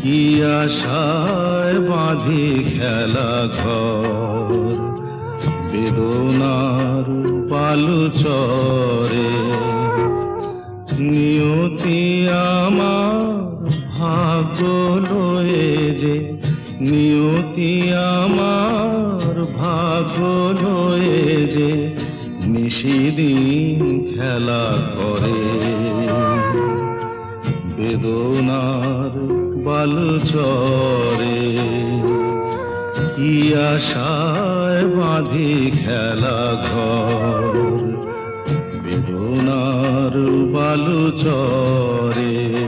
কি আশায় বাঁধি খেলা ঘর, বেদনার বালু চরে। নিয়তি আমার ভাগ্য লয়ে যে, নিয়তি আমার ভাগ্য লয়ে যে নিশিদিন খেলা করে। বেদনার বালু চরে, কি আশায় বাঁধি খেলা ঘর, বেদনার বালু চরে।